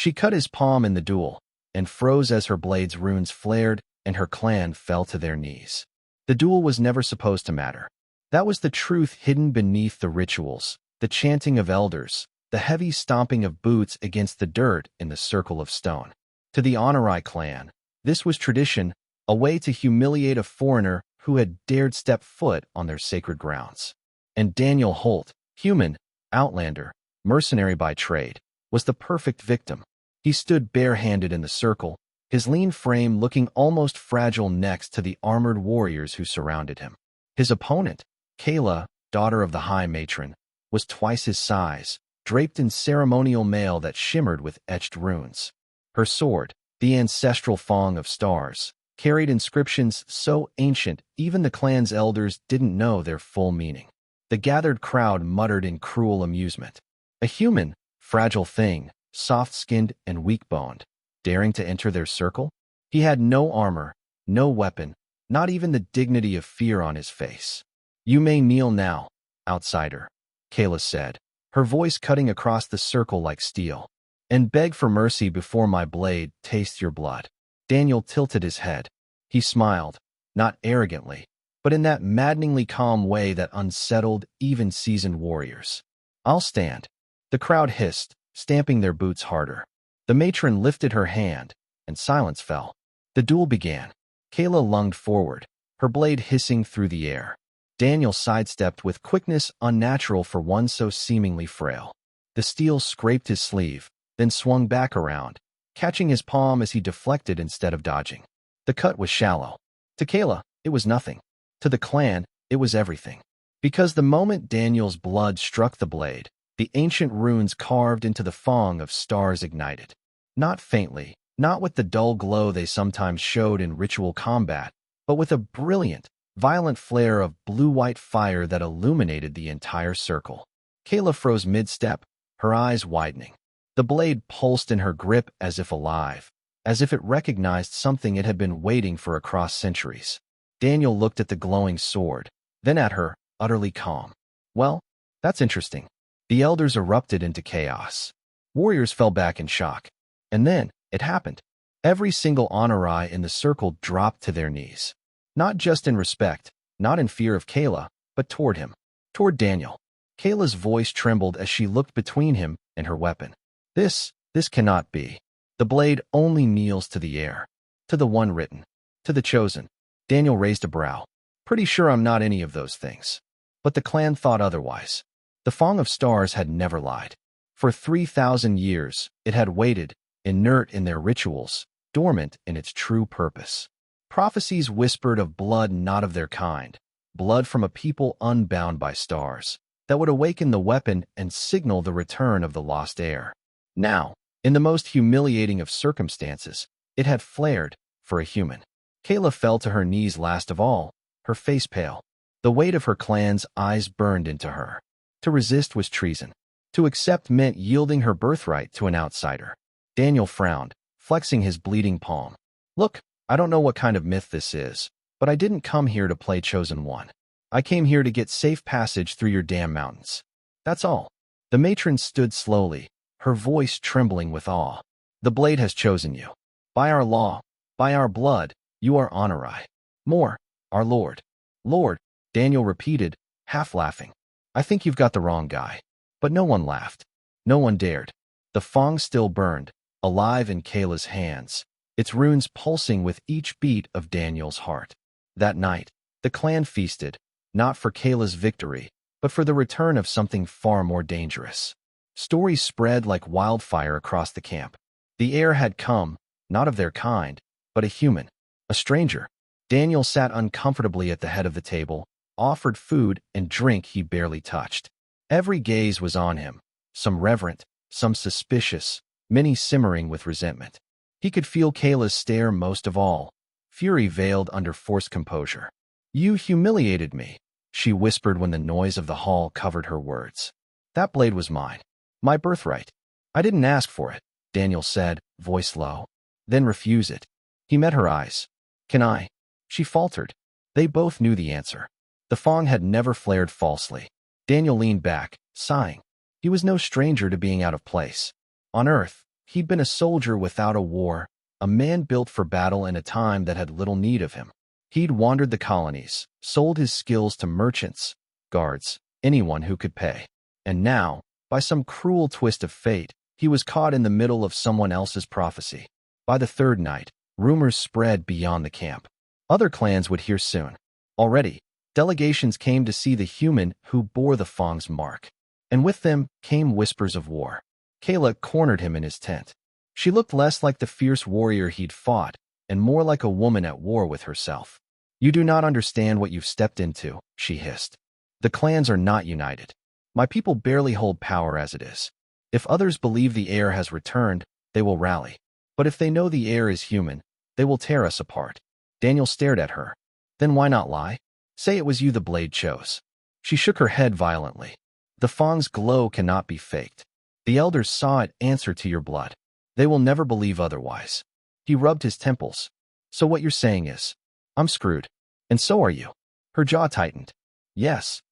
She cut his palm in the duel, and froze as her blade's runes flared and her clan fell to their knees. The duel was never supposed to matter. That was the truth hidden beneath the rituals, the chanting of elders, the heavy stomping of boots against the dirt in the circle of stone. To the Honorai clan, this was tradition, a way to humiliate a foreigner who had dared step foot on their sacred grounds. And Daniel Holt, human, outlander, mercenary by trade, was the perfect victim. He stood barehanded in the circle, his lean frame looking almost fragile next to the armored warriors who surrounded him. His opponent, Kayla, daughter of the High Matron, was twice his size, draped in ceremonial mail that shimmered with etched runes. Her sword, the ancestral Fong of Stars, carried inscriptions so ancient even the clan's elders didn't know their full meaning. The gathered crowd muttered in cruel amusement. A human, fragile thing, soft-skinned and weak-boned, daring to enter their circle? He had no armor, no weapon, not even the dignity of fear on his face. "You may kneel now, outsider," Kayla said, her voice cutting across the circle like steel, "and beg for mercy before my blade tastes your blood." Daniel tilted his head. He smiled, not arrogantly, but in that maddeningly calm way that unsettled even seasoned warriors. "I'll stand." The crowd hissed, stamping their boots harder. The matron lifted her hand, and silence fell. The duel began. Kayla lunged forward, her blade hissing through the air. Daniel sidestepped with quickness unnatural for one so seemingly frail. The steel scraped his sleeve, then swung back around, catching his palm as he deflected instead of dodging. The cut was shallow. To Kayla, it was nothing. To the clan, it was everything. Because the moment Daniel's blood struck the blade, the ancient runes carved into the Fong of Stars ignited. Not faintly, not with the dull glow they sometimes showed in ritual combat, but with a brilliant, violent flare of blue-white fire that illuminated the entire circle. Kayla froze mid-step, her eyes widening. The blade pulsed in her grip as if alive, as if it recognized something it had been waiting for across centuries. Daniel looked at the glowing sword, then at her, utterly calm. "Well, that's interesting." The elders erupted into chaos. Warriors fell back in shock. And then, it happened. Every single Honorai in the circle dropped to their knees. Not just in respect, not in fear of Kayla, but toward him. Toward Daniel. Kayla's voice trembled as she looked between him and her weapon. This cannot be. The blade only kneels to the heir. To the one written. To the chosen. Daniel raised a brow. "Pretty sure I'm not any of those things." But the clan thought otherwise. The Fong of Stars had never lied. For 3,000 years, it had waited, inert in their rituals, dormant in its true purpose. Prophecies whispered of blood not of their kind, blood from a people unbound by stars, that would awaken the weapon and signal the return of the lost heir. Now, in the most humiliating of circumstances, it had flared for a human. Kayla fell to her knees last of all, her face pale. The weight of her clan's eyes burned into her. To resist was treason. To accept meant yielding her birthright to an outsider. Daniel frowned, flexing his bleeding palm. "Look, I don't know what kind of myth this is, but I didn't come here to play Chosen One. I came here to get safe passage through your damn mountains. That's all." The matron stood slowly, her voice trembling with awe. "The blade has chosen you. By our law, by our blood, you are Honorai. More, our lord." "Lord," Daniel repeated, half laughing. "I think you've got the wrong guy." But no one laughed. No one dared. The Fong still burned, alive in Kayla's hands, its runes pulsing with each beat of Daniel's heart. That night, the clan feasted, not for Kayla's victory, but for the return of something far more dangerous. Stories spread like wildfire across the camp. The heir had come, not of their kind, but a human, a stranger. Daniel sat uncomfortably at the head of the table, offered food and drink he barely touched. Every gaze was on him, some reverent, some suspicious, many simmering with resentment. He could feel Kayla's stare most of all, fury veiled under forced composure. "You humiliated me," she whispered when the noise of the hall covered her words. "That blade was mine. My birthright. I didn't ask for it," Daniel said, voice low. "Then refuse it." He met her eyes. "Can I?" She faltered. They both knew the answer. The Fong had never flared falsely. Daniel leaned back, sighing. He was no stranger to being out of place. On Earth, He'd been a soldier without a war, a man built for battle in a time that had little need of him. He'd wandered the colonies, sold his skills to merchants, guards, anyone who could pay. And now, by some cruel twist of fate, he was caught in the middle of someone else's prophecy. By the third night, rumors spread beyond the camp. Other clans would hear soon. Already, delegations came to see the human who bore the Fong's mark. And with them came whispers of war. Kayla cornered him in his tent. She looked less like the fierce warrior he'd fought, and more like a woman at war with herself. "You do not understand what you've stepped into," she hissed. "The clans are not united. My people barely hold power as it is. If others believe the heir has returned, they will rally. But if they know the heir is human, they will tear us apart." Daniel stared at her. "Then why not lie? Say it was you the blade chose." She shook her head violently. "The Fong's glow cannot be faked. The elders saw it answer to your blood. They will never believe otherwise." He rubbed his temples. "So what you're saying is, I'm screwed. And so are you." Her jaw tightened. "Yes."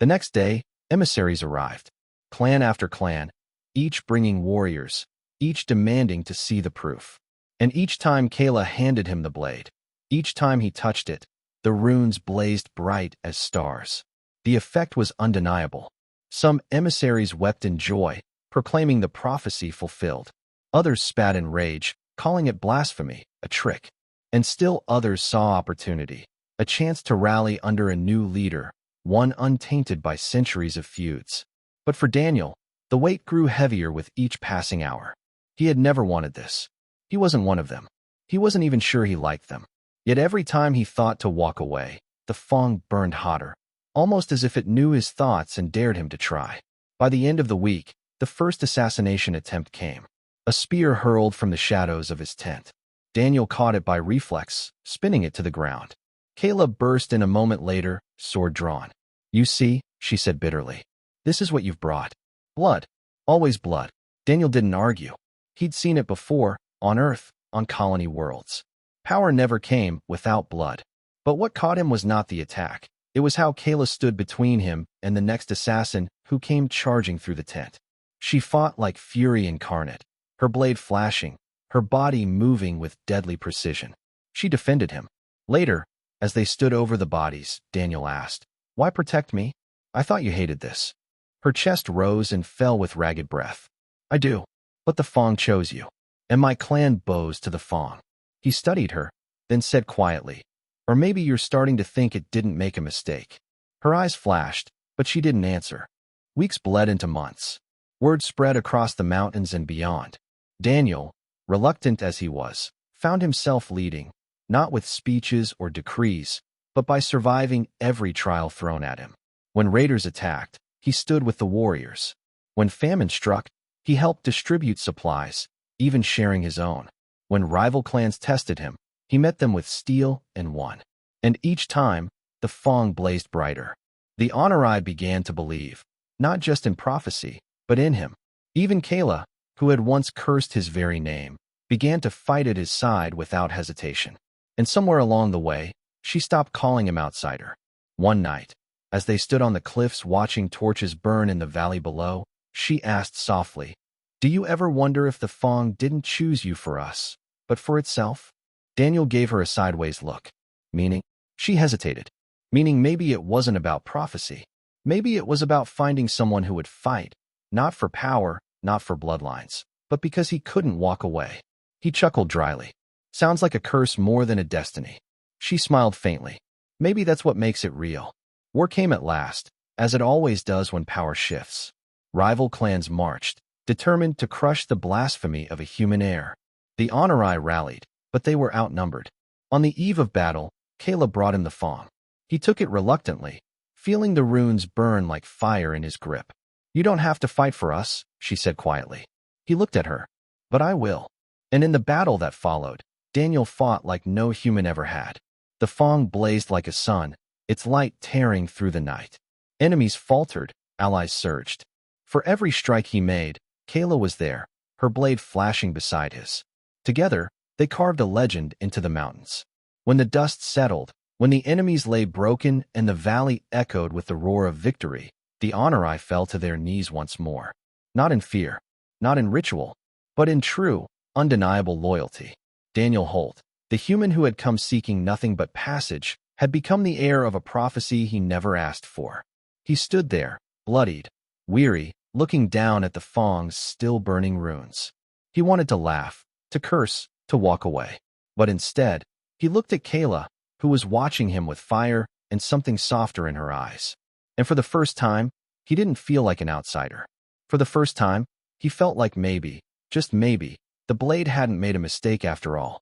The next day, emissaries arrived. Clan after clan, each bringing warriors, each demanding to see the proof. And each time Kayla handed him the blade, each time he touched it, the runes blazed bright as stars. The effect was undeniable. Some emissaries wept in joy, proclaiming the prophecy fulfilled. Others spat in rage, calling it blasphemy, a trick. And still others saw opportunity, a chance to rally under a new leader, one untainted by centuries of feuds. But for Daniel, the weight grew heavier with each passing hour. He had never wanted this. He wasn't one of them. He wasn't even sure he liked them. Yet every time he thought to walk away, the Fong burned hotter, almost as if it knew his thoughts and dared him to try. By the end of the week, the first assassination attempt came. A spear hurled from the shadows of his tent. Daniel caught it by reflex, spinning it to the ground. Kayla burst in a moment later, sword drawn. "You see," she said bitterly, "this is what you've brought. Blood. Always blood." Daniel didn't argue. He'd seen it before, on Earth, on colony worlds. Power never came without blood. But what caught him was not the attack. It was how Kayla stood between him and the next assassin who came charging through the tent. She fought like fury incarnate, her blade flashing, her body moving with deadly precision. She defended him. Later, as they stood over the bodies, Daniel asked, "Why protect me? I thought you hated this." Her chest rose and fell with ragged breath. "I do. But the Fong chose you. And my clan bows to the Fong." He studied her, then said quietly, "Or maybe you're starting to think it didn't make a mistake." Her eyes flashed, but she didn't answer. Weeks bled into months. Word spread across the mountains and beyond. Daniel, reluctant as he was, found himself leading, not with speeches or decrees, but by surviving every trial thrown at him. When raiders attacked, he stood with the warriors. When famine struck, he helped distribute supplies, even sharing his own. When rival clans tested him, he met them with steel and won. And each time, the Fong blazed brighter. The Honorai began to believe, not just in prophecy, but in him. Even Kayla, who had once cursed his very name, began to fight at his side without hesitation. And somewhere along the way, she stopped calling him outsider. One night, as they stood on the cliffs watching torches burn in the valley below, she asked softly, "Do you ever wonder if the Fong didn't choose you for us, but for itself?" Daniel gave her a sideways look. Meaning? She hesitated. Meaning maybe it wasn't about prophecy. Maybe it was about finding someone who would fight, not for power, not for bloodlines, but because he couldn't walk away. He chuckled dryly. "Sounds like a curse more than a destiny." She smiled faintly. "Maybe that's what makes it real." War came at last, as it always does when power shifts. Rival clans marched, determined to crush the blasphemy of a human heir. The Honorai rallied, but they were outnumbered. On the eve of battle, Kayla brought him the Fong. He took it reluctantly, feeling the runes burn like fire in his grip. "You don't have to fight for us," she said quietly. He looked at her. "But I will." And in the battle that followed, Daniel fought like no human ever had. The Fong blazed like a sun, its light tearing through the night. Enemies faltered, allies surged. For every strike he made, Kayla was there, her blade flashing beside his. Together, they carved a legend into the mountains. When the dust settled, when the enemies lay broken and the valley echoed with the roar of victory, the Honorai fell to their knees once more. Not in fear, not in ritual, but in true, undeniable loyalty. Daniel Holt, the human who had come seeking nothing but passage, had become the heir of a prophecy he never asked for. He stood there, bloodied, weary, looking down at the Fong's still burning ruins. He wanted to laugh, to curse, to walk away. But instead, he looked at Kayla, who was watching him with fire and something softer in her eyes. And for the first time, he didn't feel like an outsider. For the first time, he felt like maybe, just maybe, the blade hadn't made a mistake after all.